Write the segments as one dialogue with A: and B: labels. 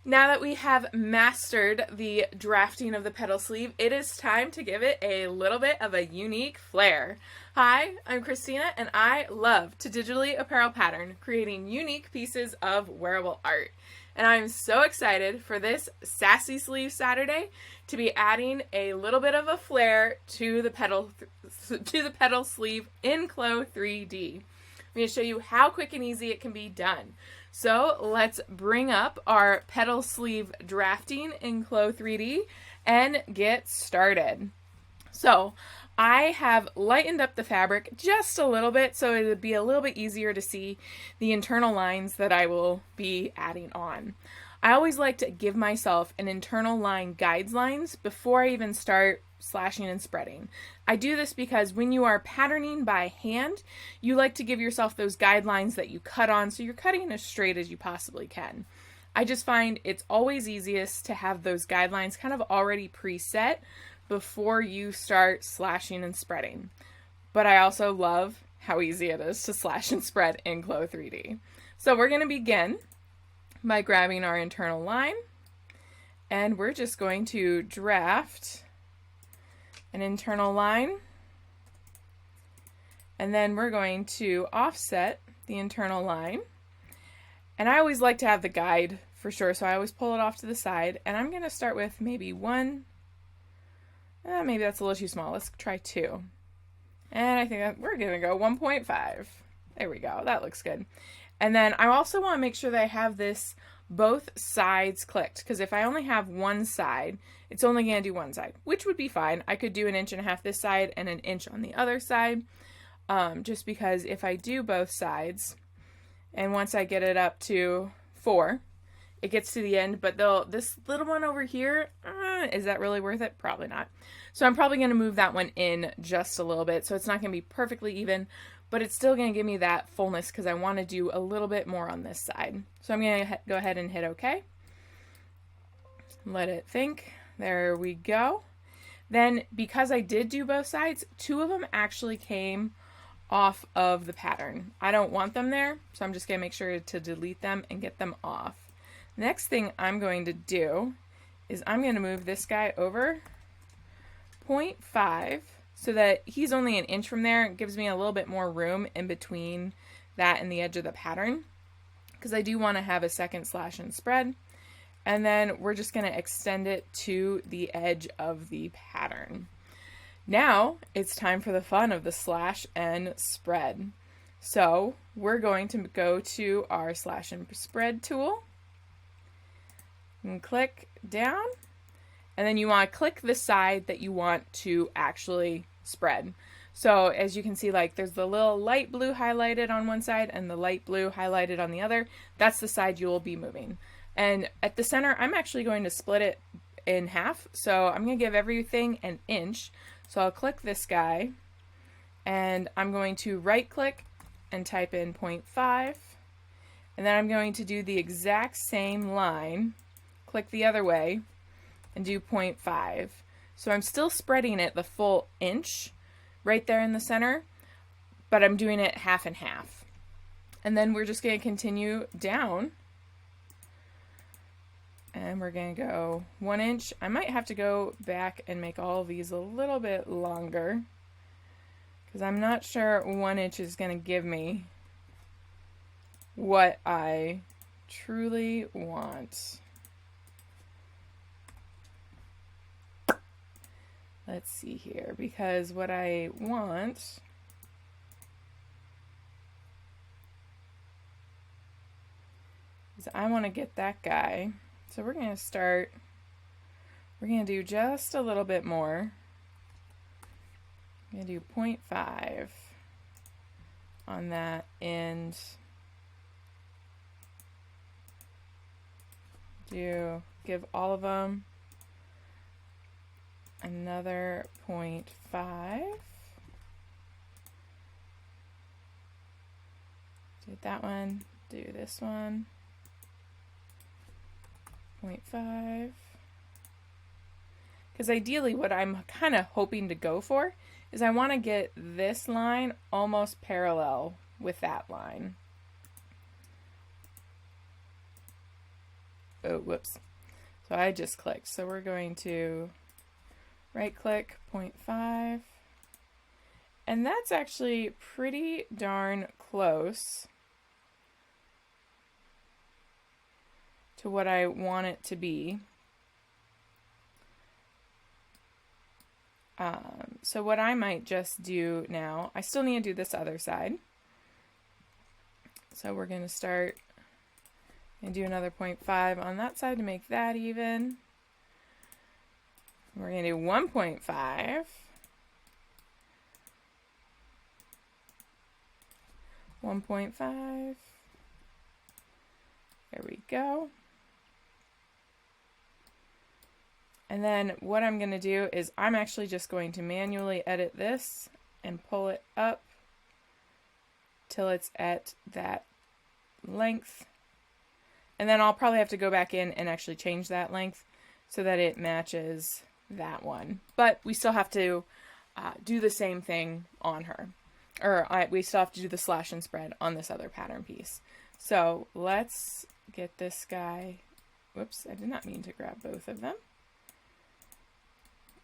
A: Now that we have mastered the drafting of the petal sleeve, it is time to give it a little bit of a unique flair. Hi, I'm Christina, and I love to digitally apparel pattern, creating unique pieces of wearable art. And I'm so excited for this Sassy Sleeve Saturday to be adding a little bit of a flair to the petal sleeve in Clo 3D. I'm going to show you how quick and easy it can be done. So let's bring up our petal sleeve drafting in Clo 3D and get started. So I have lightened up the fabric just a little bit so it would be a little bit easier to see the internal lines that I will be adding on. I always like to give myself an internal line guides lines before I even start slashing and spreading. I do this because when you are patterning by hand, you like to give yourself those guidelines that you cut on so you're cutting as straight as you possibly can. I just find it's always easiest to have those guidelines kind of already preset before you start slashing and spreading. But I also love how easy it is to slash and spread in Clo 3D. So we're going to begin by grabbing our internal line, and we're just going to draft an internal line, and then we're going to offset the internal line. And I always like to have the guide for sure, so I always pull it off to the side, and I'm going to start with maybe one. Maybe that's a little too small. Let's try 2. And I think we're going to go 1.5. There we go. That looks good. And then I also want to make sure that I have this both sides clicked, because if I only have one side, it's only going to do one side, which would be fine. I could do 1.5 inches this side and 1 inch on the other side, just because if I do both sides, and once I get it up to 4, it gets to the end, but this little one over here, is that really worth it? Probably not. So I'm probably going to move that one in just a little bit, so it's not going to be perfectly even, but it's still going to give me that fullness because I want to do a little bit more on this side. So I'm going to go ahead and hit OK. Let it think. There we go. Then because I did do both sides, 2 of them actually came off of the pattern. I don't want them there, so I'm just going to make sure to delete them and get them off. Next thing I'm going to do is I'm going to move this guy over 0.5 so that he's only 1 inch from there. It gives me a little bit more room in between that and the edge of the pattern, because I do want to have a second slash and spread. And then we're just going to extend it to the edge of the pattern. Now it's time for the fun of the slash and spread. So we're going to go to our slash and spread tool and click down, and then you want to click the side that you want to actually spread. So as you can see, like there's the little light blue highlighted on one side and the light blue highlighted on the other. That's the side you will be moving. And at the center, I'm actually going to split it in half. So I'm going to give everything 1 inch. So I'll click this guy, and I'm going to right click and type in 0.5. And then I'm going to do the exact same line, click the other way, and do 0.5. So I'm still spreading it the full 1 inch right there in the center, but I'm doing it half and half. And then we're just going to continue down, and we're going to go 1 inch. I might have to go back and make all of these a little bit longer, because I'm not sure 1 inch is going to give me what I truly want. Let's see here, because what I want is I want to get that guy. So we're going to do just a little bit more. I'm going to do 0.5 on that end. Give all of them another 0.5. Do that one, do this one. 0.5. Because ideally what I'm kind of hoping to go for is I want to get this line almost parallel with that line. Oh, whoops. So I just clicked. So we're going to right click 0.5. And that's actually pretty darn close to what I want it to be. So what I might just do now, I still need to do this other side. So we're going to start and do another 0.5 on that side to make that even. We're going to do 1.5. 1.5. There we go. And then what I'm going to do is I'm actually just going to manually edit this and pull it up till it's at that length. And then I'll probably have to go back in and actually change that length so that it matches that one. But we still have to do the same thing on her. We still have to do the slash and spread on this other pattern piece. So let's get this guy. Whoops, I did not mean to grab both of them.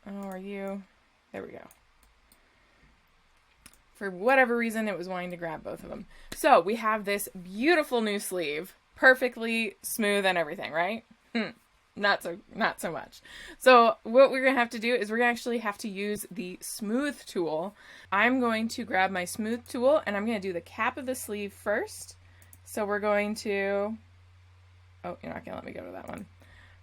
A: Oh, are you? There we go. For whatever reason, it was wanting to grab both of them. So we have this beautiful new sleeve, perfectly smooth and everything, right? Not so much. So what we're gonna have to do is we're gonna actually have to use the smooth tool. I'm going to grab my smooth tool and I'm gonna do the cap of the sleeve first. So we're going to, oh, you're not gonna let me go to that one.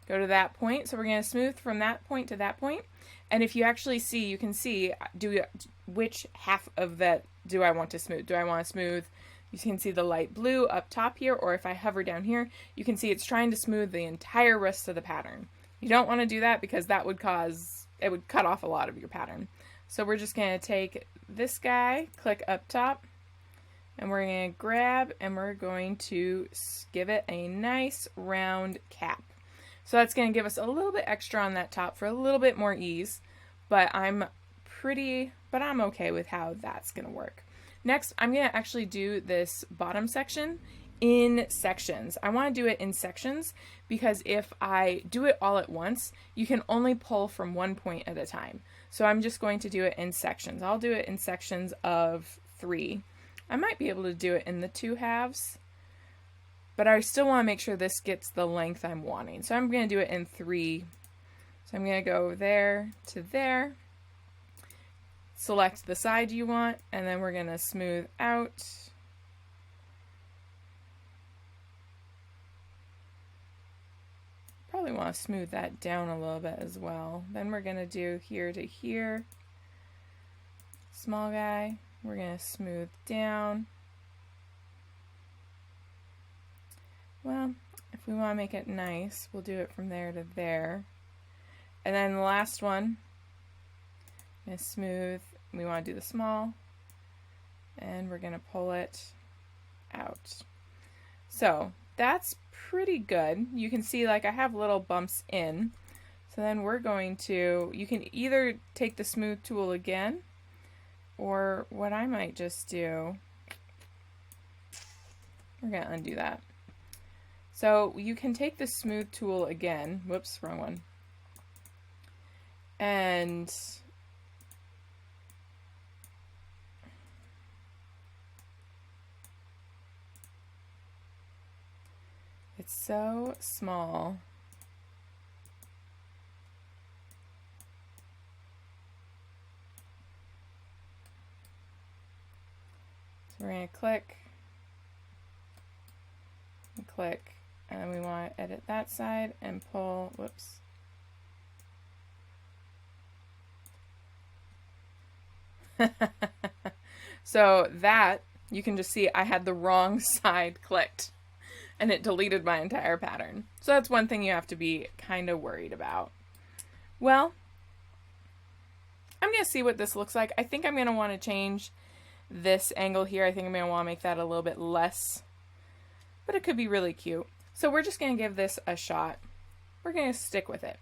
A: Go to that point. So we're gonna smooth from that point to that point. And if you actually see, you can see which half of that do I want to smooth. Do I want to smooth? You can see the light blue up top here, or if I hover down here, you can see it's trying to smooth the entire rest of the pattern. You don't want to do that because that would it would cut off a lot of your pattern. So we're just going to take this guy, click up top, and we're going to grab and we're going to give it a nice round cap. So that's going to give us a little bit extra on that top for a little bit more ease, but I'm okay with how that's going to work. Next, I'm going to actually do this bottom section in sections. I want to do it in sections because if I do it all at once, you can only pull from one point at a time. So I'm just going to do it in sections. I'll do it in sections of 3. I might be able to do it in the 2 halves, but I still want to make sure this gets the length I'm wanting. So I'm going to do it in 3. So I'm going to go there to there. Select the side you want, and then we're going to smooth out. Probably want to smooth that down a little bit as well. Then we're going to do here to here. Small guy. We're going to smooth down. Well, if we want to make it nice, we'll do it from there to there. And then the last one is smooth. We want to do the small, and we're going to pull it out. So that's pretty good. You can see like I have little bumps in. So then we're going to, you can either take the smooth tool again, or what I might just do, we're going to undo that. So you can take the smooth tool again. Whoops, wrong one. And it's so small. So we're going to click and click, and we want to edit that side and pull, whoops. So that, you can just see I had the wrong side clicked and it deleted my entire pattern. So that's one thing you have to be kind of worried about. Well, I'm going to see what this looks like. I think I'm going to want to change this angle here. I think I'm going to want to make that a little bit less, but it could be really cute. So we're just going to give this a shot. We're going to stick with it.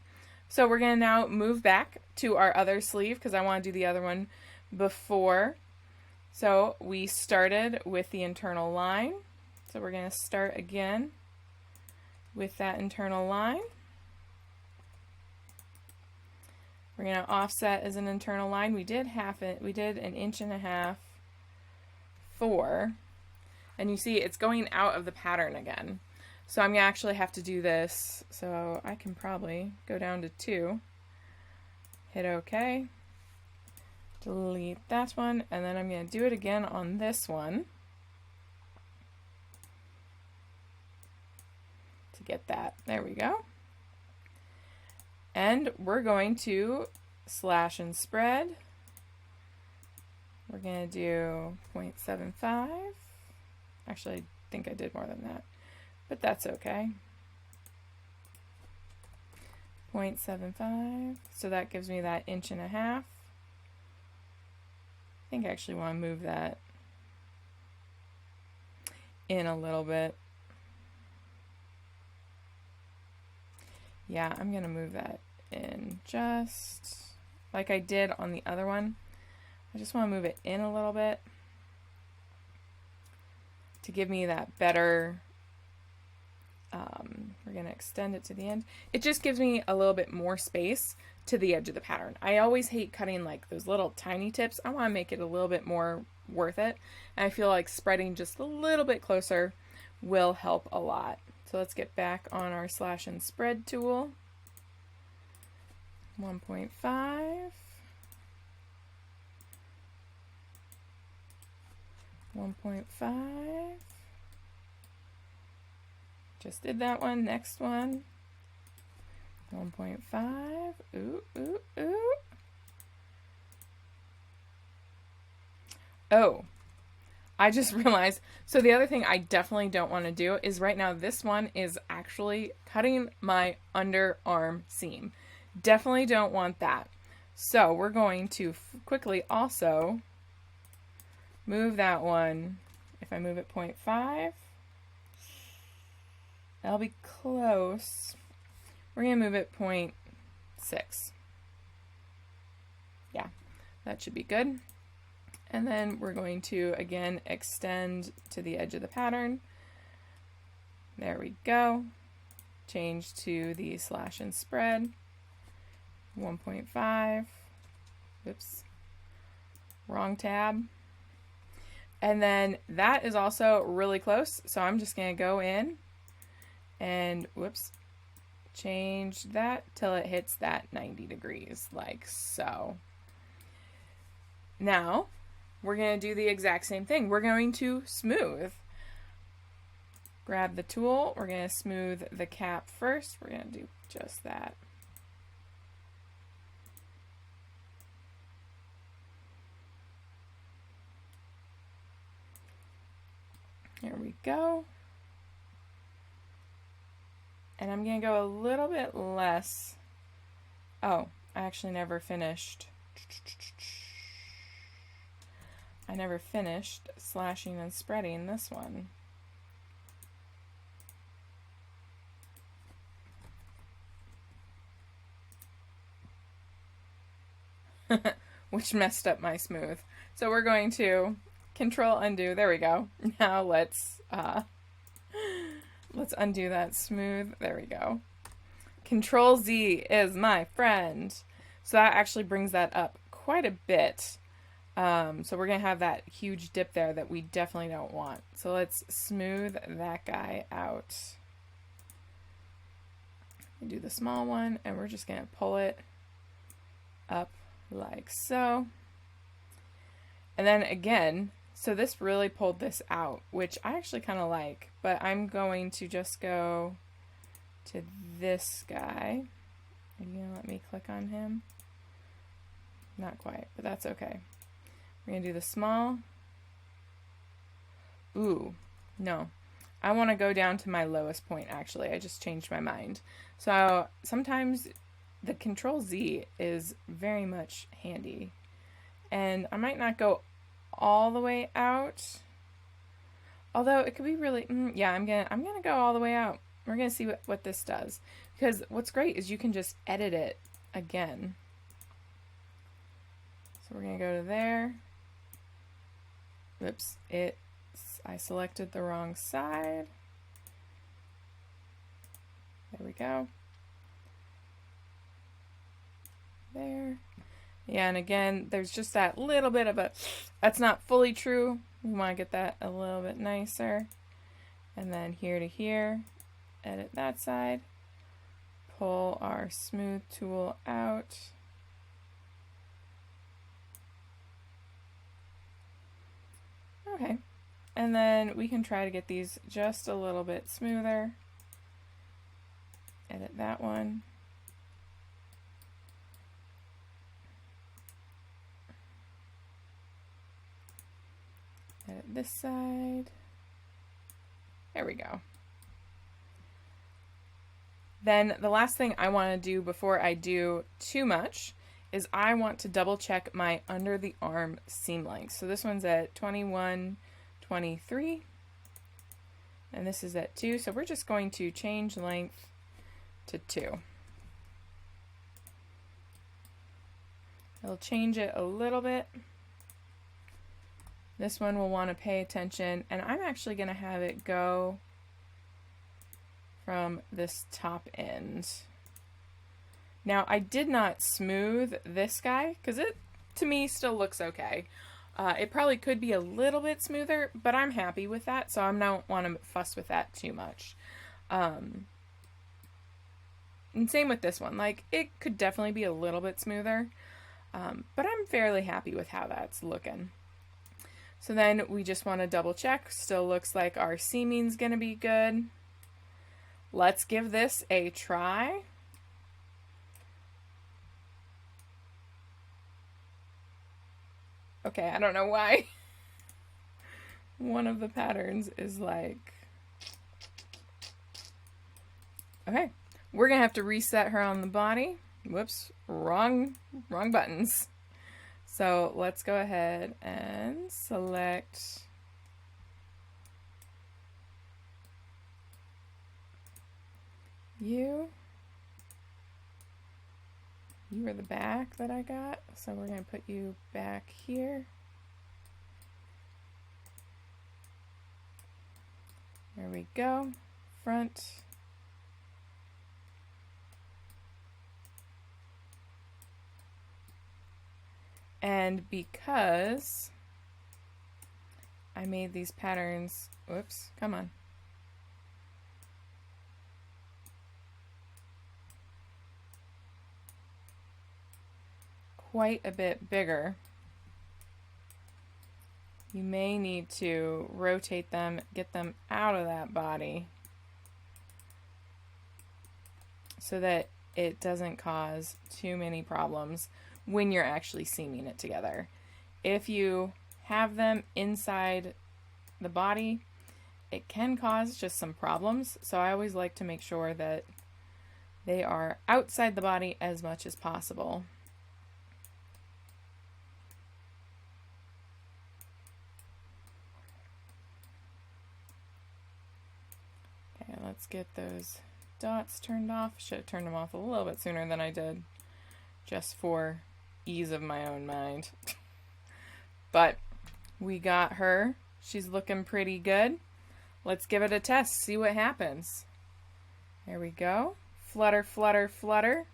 A: So we're going to now move back to our other sleeve because I want to do the other one before. So we started with the internal line. So we're going to start again with that internal line. We're going to offset as an internal line. We did an inch and a half, 4, and you see it's going out of the pattern again. So I'm going to actually have to do this, so I can probably go down to 2, hit OK, delete that one, and then I'm going to do it again on this one to get that. There we go. And we're going to slash and spread. We're going to do 0.75. Actually, I think I did more than that, but that's okay. 0.75. So that gives me that inch and a half. I think I actually want to move that in a little bit. Yeah, I'm going to move that in just like I did on the other one. I just want to move it in a little bit to give me that better, we're going to extend it to the end. It just gives me a little bit more space to the edge of the pattern. I always hate cutting like those little tiny tips. I want to make it a little bit more worth it. And I feel like spreading just a little bit closer will help a lot. So let's get back on our slash and spread tool. 1.5. 1.5. Just did that one. Next one. 1.5. Ooh, ooh, ooh. Oh, I just realized, so the other thing I definitely don't want to do is right now this one is actually cutting my underarm seam. Definitely don't want that. So we're going to quickly also move that one. If I move it 0.5, that'll be close. We're going to move it 0.6. Yeah, that should be good. And then we're going to, again, extend to the edge of the pattern. There we go. Change to the slash and spread. 1.5. Oops. Wrong tab. And then that is also really close. So I'm just going to go in and, whoops, change that till it hits that 90 degrees, like so. Now, we're going to do the exact same thing. We're going to smooth. Grab the tool. We're going to smooth the cap first. We're going to do just that. There we go. And I'm going to go a little bit less. Oh, I actually never finished. I never finished slashing and spreading this one. Which messed up my smooth. So we're going to Control undo. There we go. Now let's undo that smooth. There we go. Control Z is my friend. So that actually brings that up quite a bit. So we're going to have that huge dip there that we definitely don't want. So let's smooth that guy out. Do the small one, and we're just going to pull it up like so. And then again, so this really pulled this out, which I actually kind of like, but I'm going to just go to this guy. Are you going to let me click on him? Not quite, but that's okay. We're going to do the small. Ooh, no. I want to go down to my lowest point, actually. I just changed my mind. So sometimes the Control Z is very much handy. And I might not go all the way out. Although it could be really, yeah, I'm gonna go all the way out. We're gonna see what this does. Because what's great is you can just edit it again. So we're gonna go to there. Oops, I selected the wrong side. There we go. There. Yeah, and again, there's just that little bit of a, that's not fully true. We want to get that a little bit nicer. And then here to here, edit that side. Pull our smooth tool out. Okay, and then we can try to get these just a little bit smoother. Edit that one. Edit this side. There we go. Then the last thing I want to do before I do too much is I want to double check my under the arm seam length. So this one's at 21, 23, and this is at 2. So we're just going to change length to 2. It'll change it a little bit. This one will want to pay attention, and I'm actually going to have it go from this top end. Now, I did not smooth this guy because it, to me, still looks okay. It probably could be a little bit smoother, but I'm happy with that, so I don't want to fuss with that too much. And same with this one. Like, it could definitely be a little bit smoother, but I'm fairly happy with how that's looking. So then we just want to double check. Still looks like our seaming's going to be good. Let's give this a try. Okay, I don't know why one of the patterns is like, okay, we're gonna have to reset her on the body. Whoops, wrong buttons. So let's go ahead and select you. You were the back that I got, so we're going to put you back here. There we go. Front. And because I made these patterns, whoops, come on. Quite a bit bigger, you may need to rotate them, get them out of that body so that it doesn't cause too many problems when you're actually seaming it together. If you have them inside the body, it can cause just some problems, so I always like to make sure that they are outside the body as much as possible. Let's get those dots turned off. Should have turned them off a little bit sooner than I did, just for ease of my own mind. But we got her. She's looking pretty good. Let's give it a test, see what happens. There we go. Flutter, flutter, flutter.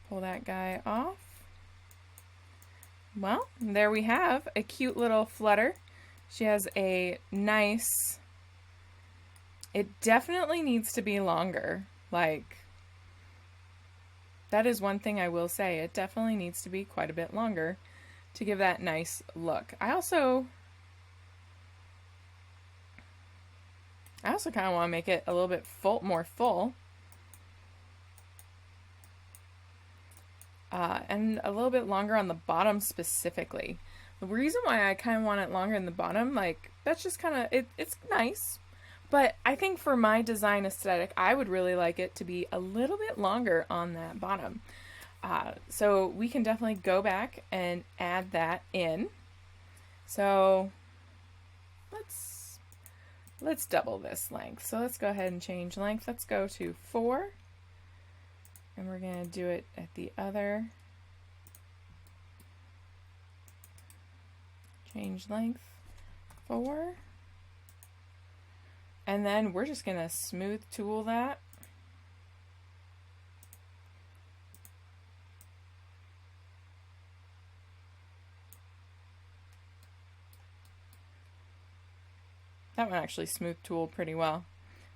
A: Pull that guy off. Well, there we have a cute little flutter. She has a nice... It definitely needs to be longer. Like, that is one thing I will say. It definitely needs to be quite a bit longer to give that nice look. I also kind of want to make it a little bit more full. And a little bit longer on the bottom specifically. The reason why I kind of want it longer in the bottom, like, that's just kind of, it's nice. But I think for my design aesthetic, I would really like it to be a little bit longer on that bottom. So we can definitely go back and add that in. So let's double this length. So let's go ahead and change length. Let's go to 4. And we're going to do it at the other. Change length, 4. And then we're just going to smooth tool that. That one actually smooth tooled pretty well.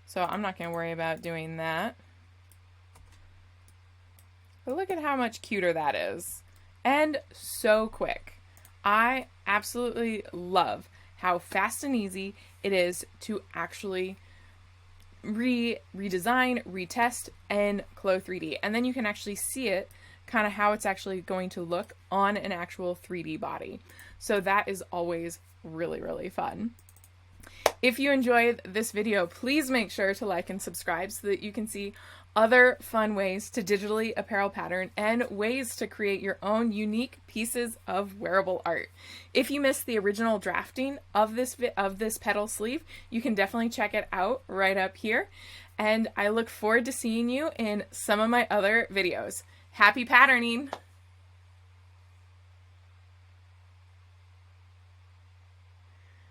A: So I'm not going to worry about doing that. But look at how much cuter that is. And so quick. I absolutely love how fast and easy it is to actually redesign, retest, and Clo 3D. And then you can actually see it, kind of how it's actually going to look on an actual 3D body. So that is always really, really fun. If you enjoyed this video, please make sure to like and subscribe so that you can see other fun ways to digitally apparel pattern and ways to create your own unique pieces of wearable art. If you missed the original drafting of this petal sleeve, you can definitely check it out right up here. And I look forward to seeing you in some of my other videos. Happy patterning!